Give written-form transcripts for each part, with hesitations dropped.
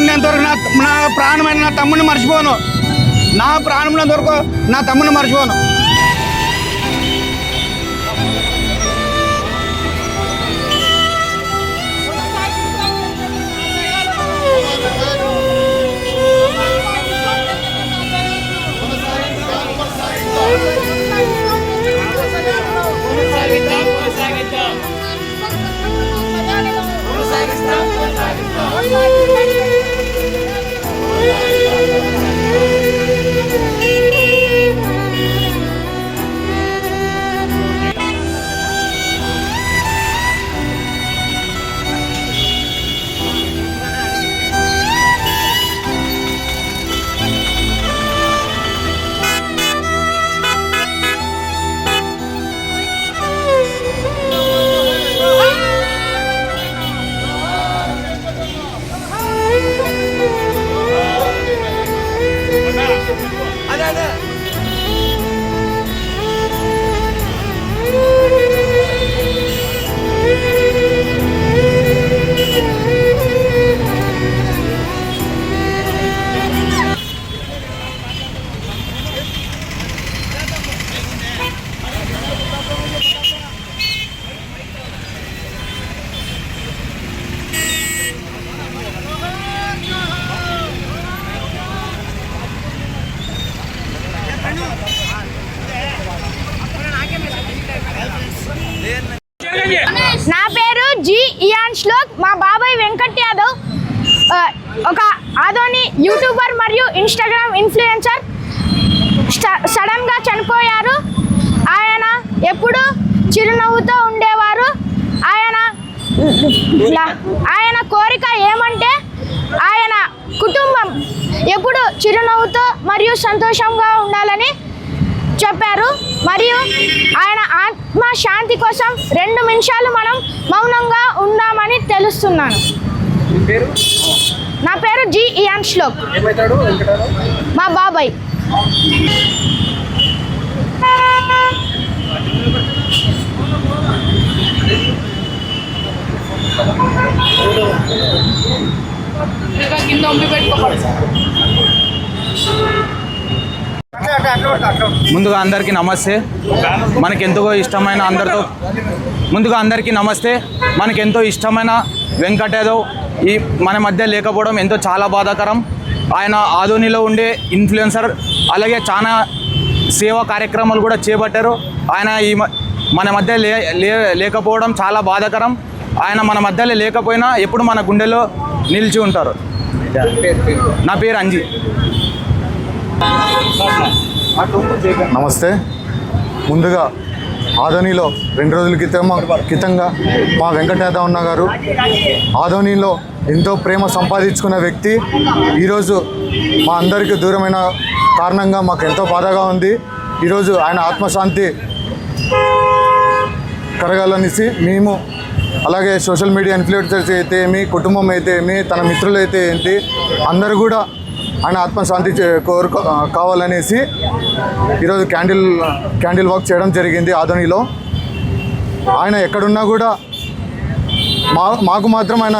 ఉన్నంతవరకు నా ప్రాణమైన నా తమ్ముడిని మర్చిపోను. నా ప్రాణం ఉన్నంతవరకు నా తమ్ముడిని మర్చిపోను. నా పేరు జి ఇయాన్ శ్లోక్. మా బాబాయ్ వెంకట్ యాదవ్ ఒక ఆదోని యూట్యూబర్ మరియు ఇన్స్టాగ్రామ్ ఇన్ఫ్లుయెన్సర్ సడన్గా చనిపోయారు. ఆయన ఎప్పుడు చిరునవ్వుతో ఉండేవారు. ఆయన కోరిక ఏమంటే ఆయన కుటుంబం ఎప్పుడు చిరునవ్వుతో మరియు సంతోషంగా ఉండాలని చెప్పారు. మరియు ఆయన ఆత్మ శాంతి కోసం 2 నిమిషాలు మనం మౌనంగా ఉందామని తెలుస్తున్నాను. నా పేరు జి ఇయాన్ శ్లోక్. మా బాబాయ్. ముందుగా అందరికీ నమస్తే. మనకెంతో ఇష్టమైన వెంకట్ యాదవ్ మన మధ్య లేకపోవడం ఎంతో చాలా బాధాకరం. ఆయన ఆదోనిలో ఉండే ఇన్ఫ్లుయెన్సర్, అలాగే చాలా సేవా కార్యక్రమాలు కూడా చేపట్టారు. ఆయన మన మధ్య లేకపోవడం చాలా బాధాకరం. ఆయన మన మధ్యలో లేకపోయినా ఎప్పుడు మన గుండెలో నిలిచి ఉంటారు. నా పేరు అంజీ. నమస్తే. ముందుగా ఆదోనిలో 2 రోజుల క్రితంగా మా వెంకట్ యాదవ్ అన్న గారు ఆదోనిలో ఎంతో ప్రేమ సంపాదించుకున్న వ్యక్తి ఈరోజు మా అందరికీ దూరమైన కారణంగా మాకు ఎంతో బాధగా ఉంది. ఈరోజు ఆయన ఆత్మశాంతి కలగాలనేసి మేము, అలాగే సోషల్ మీడియా ఇన్ఫ్లుయెన్సర్స్ అయితే ఏమి, కుటుంబం అయితే ఏమి, తన మిత్రులు అయితే ఏంటి, అందరూ కూడా ఆయన ఆత్మశాంతి కావాలనేసి ఈరోజు క్యాండిల్ వాక్ చేయడం జరిగింది ఆదోనిలో. ఆయన ఎక్కడున్నా కూడా మాకు మాత్రం ఆయన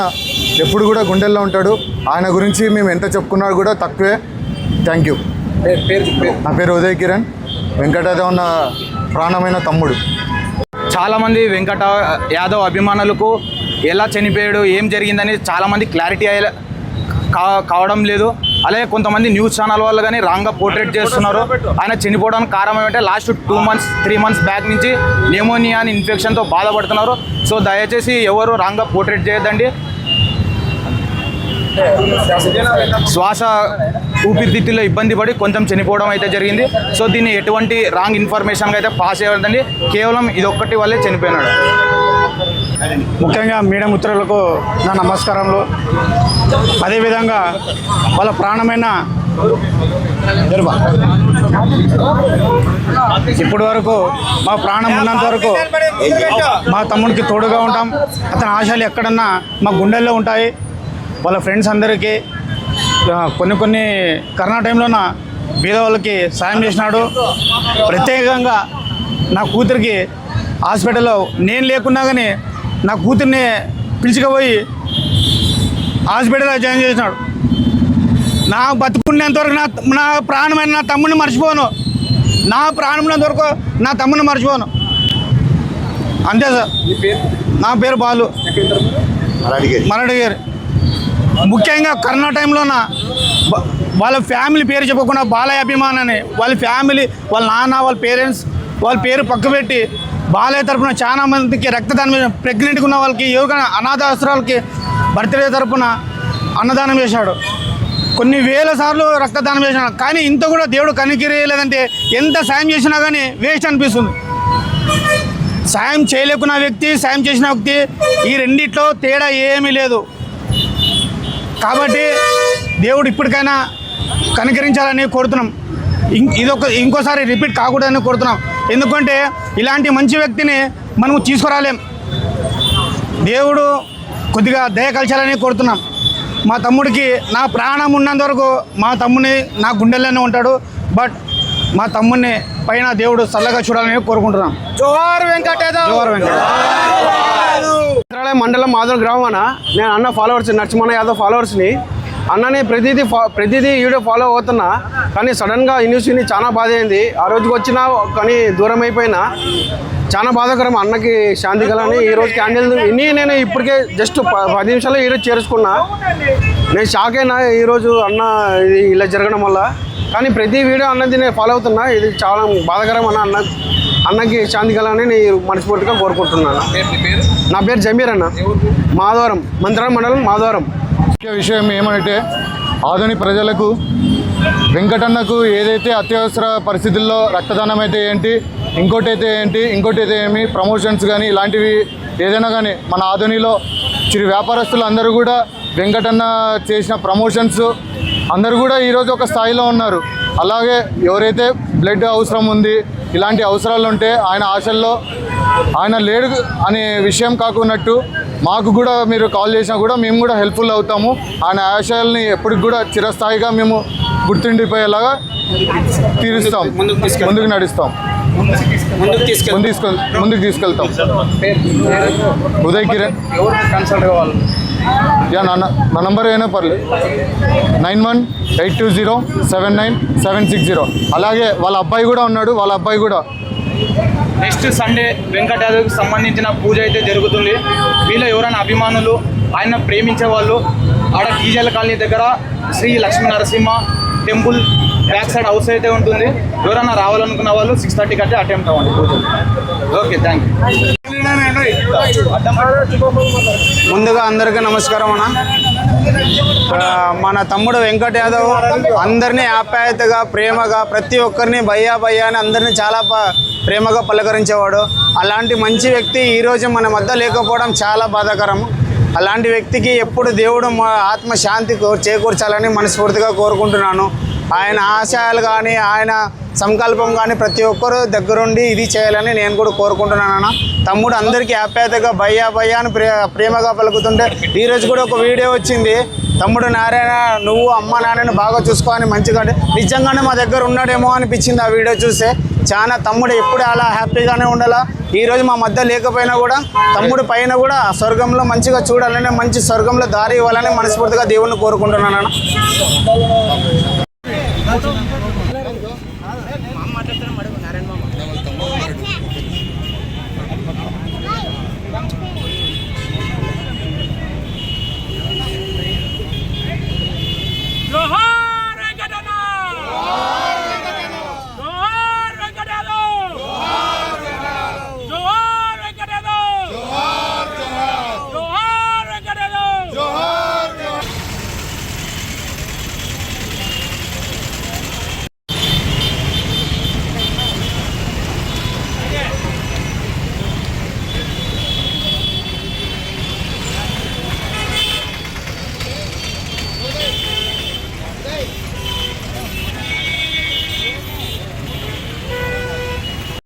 ఎప్పుడు కూడా గుండెల్లో ఉంటాడు. ఆయన గురించి మేము ఎంత చెప్పుకున్నా కూడా తక్కువే. Thank you. నా పేరు ఉదయ్ కిరణ్. వెంకట్ యాదవ్ నా ప్రాణమైన తమ్ముడు. చాలామంది వెంకట యాదవ్ అభిమానులకు ఎలా చనిపోయాడు, ఏం జరిగిందని చాలామంది క్లారిటీ కావడం లేదు. అలాగే కొంతమంది న్యూస్ ఛానల్ వాళ్ళు కానీ రాంగ్గా పోర్ట్రేట్ చేస్తున్నారు. ఆయన చనిపోవడానికి కారణం ఏమంటే లాస్ట్ 3 months బ్యాక్ నుంచి న్యూమోనియా అని ఇన్ఫెక్షన్తో బాధపడుతున్నారు. సో దయచేసి ఎవరు రాంగ్గా పోర్ట్రేట్ చేయొద్దండి. శ్వాస ఊపిరితిత్తుల్లో ఇబ్బంది పడి కొంచెం చనిపోవడం అయితే జరిగింది. సో దీన్ని ఎటువంటి రాంగ్ ఇన్ఫర్మేషన్గా అయితే పాస్ చేయవద్దండి. కేవలం ఇదొక్కటి వల్లే చనిపోయినాడు. ముఖ్యంగా మీడియా మిత్రులకు నా నమస్కారములు. అదేవిధంగా వాళ్ళ ప్రాణమైన ఇప్పటి వరకు మా ప్రాణం ఉన్నంత వరకు మా తమ్ముడికి తోడుగా ఉంటాం. అతని ఆశలు ఎక్కడన్నా మా గుండెల్లో ఉంటాయి. వాళ్ళ ఫ్రెండ్స్ అందరికీ కొన్ని కరోనా టైంలోన బీద వాళ్ళకి సాయం చేసినాడు. ప్రత్యేకంగా నా కూతురికి హాస్పిటల్లో నేను లేకున్నా కానీ నా కూతుర్ని పిలుచుకుపోయి హాస్పిటల్లో జాయిన్ చేసినాడు. నా బతుకున్నంత వరకు నా ప్రాణమైన నా తమ్ముడిని మర్చిపోను. నా ప్రాణమైనంత వరకు నా తమ్ముడిని మర్చిపోను. అంతే సార్. నా పేరు బాలు మరడిగారు. ముఖ్యంగా కరోనా టైంలోన వాళ్ళ ఫ్యామిలీ పేరు చెప్పకుండా బాలయ్య అభిమాన్ అని వాళ్ళ ఫ్యామిలీ, వాళ్ళ నాన్న, వాళ్ళ పేరెంట్స్ వాళ్ళ పేరు పక్కబెట్టి బాలయ్య తరఫున చాలా మందికి రక్తదానం, ప్రెగ్నెంట్గా ఉన్న వాళ్ళకి, ఎవరికైనా అనాథ ఆశ్రయాలకి బర్త్డే తరఫున అన్నదానం చేశాడు. కొన్ని వేల సార్లు రక్తదానం చేశాడు. కానీ ఇంత కూడా దేవుడు కనికిరేయలేదంటే ఎంత సాయం చేసినా కానీ వేస్ట్ అనిపిస్తుంది. సాయం చేయలేకున్న వ్యక్తి, సాయం చేసిన వ్యక్తి, ఈ రెండిట్లో తేడా ఏమీ లేదు. కాబట్టి దేవుడు ఇప్పటికైనా కనికరించాలని కోరుతున్నాం. ఇంకోసారి రిపీట్ కాకూడదని కోరుతున్నాం. ఎందుకంటే ఇలాంటి మంచి వ్యక్తిని మనం తీసుకురాలేం. దేవుడు కొద్దిగా దయ కలిచాలని కోరుతున్నాం. మా తమ్ముడికి నా ప్రాణం ఉన్నంత వరకు మా తమ్ముడిని నా గుండెల్లోనే ఉంటాడు. బట్ మా తమ్ముడిని పైన దేవుడు చల్లగా చూడాలని కోరుకుంటున్నాం. జోహార్ వెంకటేశ్వర. జోహార్ వెంకటేశ్వర. మండలం మాధవ్ గ్రామం. నేను అన్న ఫాలోవర్స్, నరసింహన్న యాదవ్ ఫాలోవర్స్ని. అన్నని ప్రతిదీ వీడియో ఫాలో అవుతున్నా. కానీ సడన్గా ఈ న్యూస్ విని చాలా బాధ అయింది. ఆ రోజుకి వచ్చినా కానీ దూరం అయిపోయినా చాలా బాధాకరం. అన్నకి శాంతి కలని ఈరోజు క్యాండిల్ విని నేను ఇప్పటికే జస్ట్ 10 నిమిషాల్లో ఈరోజు చేరుకున్నా. నేను షాక్ అయినా ఈరోజు అన్న ఇది ఇలా జరగడం వల్ల. కానీ ప్రతి వీడియో అన్నది నేను ఫాలో అవుతున్నా. ఇది చాలా బాధాకరం. అన్నకి శాంతి కలని నేను మనస్ఫూర్తిగా కోరుకుంటున్నాను. నా పేరు జమీర్ అన్న, మాధవరం, మంత్రాలయం మండలం, మాధవరం. ముఖ్య విషయం ఏమంటే ఆధునిక ప్రజలకు వెంకటన్నకు ఏదైతే అత్యవసర పరిస్థితుల్లో రక్తదానం అయితే ఏంటి, ఇంకోటి అయితే ఏమి, ప్రమోషన్స్ కానీ ఇలాంటివి ఏదైనా కానీ మన ఆధునిలో చిరు వ్యాపారస్తులు అందరూ కూడా వెంకటన్న చేసిన ప్రమోషన్స్ అందరూ కూడా ఈరోజు ఒక స్థాయిలో ఉన్నారు. అలాగే ఎవరైతే బ్లడ్ అవసరం ఉంది, ఇలాంటి అవసరాలు ఉంటే ఆయన ఆశల్లో ఆయన లేడు అనే విషయం కాకున్నట్టు మాకు కూడా మీరు కాల్ చేసినా కూడా మేము కూడా హెల్ప్ఫుల్ అవుతాము. ఆయన ఆశయాల్ని ఎప్పటికి కూడా చిరస్థాయిగా మేము గుర్తుండిపోయేలాగా తీరుస్తాం, ముందుకు నడుస్తాం, ముందుకు తీసుకెళ్తాం. ఉదయ్ కిరణ్. నా నంబర్ అయినా పర్లేదు, 9182079760. అలాగే వాళ్ళ అబ్బాయి కూడా ఉన్నాడు. వాళ్ళ అబ్బాయి కూడా నెక్స్ట్ సండే వెంకటేశ్వరకి సంబంధించిన పూజ అయితే జరుగుతుంది. వీళ్ళు ఎవరైనా అభిమానులు, ఆయన ప్రేమించే వాళ్ళు ఆడ టీజల్ కాలనీ దగ్గర Shri Lakshmi Narasimha temple back side house అయితే ఉంటుంది. ఎవరైనా రావాలనుకున్న వాళ్ళు 6:30కి అయితే అటెంప్ట్ అవ్వండి పూజ. Okay, thank you. ముందుగా అందరికీ నమస్కారం అన్న. మన తమ్ముడు వెంకట్ యాదవ్ అందరినీ ఆప్యాయతగా, ప్రేమగా, ప్రతి ఒక్కరిని భయ్యా అని అందరినీ చాలా ప్రేమగా పలకరించేవాడు. అలాంటి మంచి వ్యక్తి ఈరోజు మన మధ్య లేకపోవడం చాలా బాధాకరం. అలాంటి వ్యక్తికి ఎప్పుడు దేవుడు ఆత్మశాంతి చేకూర్చాలని మనస్ఫూర్తిగా కోరుకుంటున్నాను. ఆయన ఆశయాలు కానీ, ఆయన సంకల్పం కానీ ప్రతి ఒక్కరూ దగ్గరుండి ఇది చేయాలని నేను కూడా కోరుకుంటున్నాను. తమ్ముడు అందరికీ ఆప్యాయతగా భయ్యా అని ప్రేమగా పలుకుతుంటే ఈరోజు కూడా ఒక వీడియో వచ్చింది. తమ్ముడు నారాయణ, నువ్వు అమ్మ నాన్నని బాగా చూసుకో అని మంచిగా. నిజంగానే మా దగ్గర ఉన్నాడేమో అనిపించింది ఆ వీడియో చూస్తే. చాలా తమ్ముడు ఎప్పుడు అలా హ్యాపీగానే ఉండాలా. ఈరోజు మా మధ్య లేకపోయినా కూడా తమ్ముడు పైన కూడా స్వర్గంలో మంచిగా చూడాలని, మంచి స్వర్గంలో దారి ఇవ్వాలని మనస్ఫూర్తిగా దేవుణ్ణి కోరుకుంటున్నాను.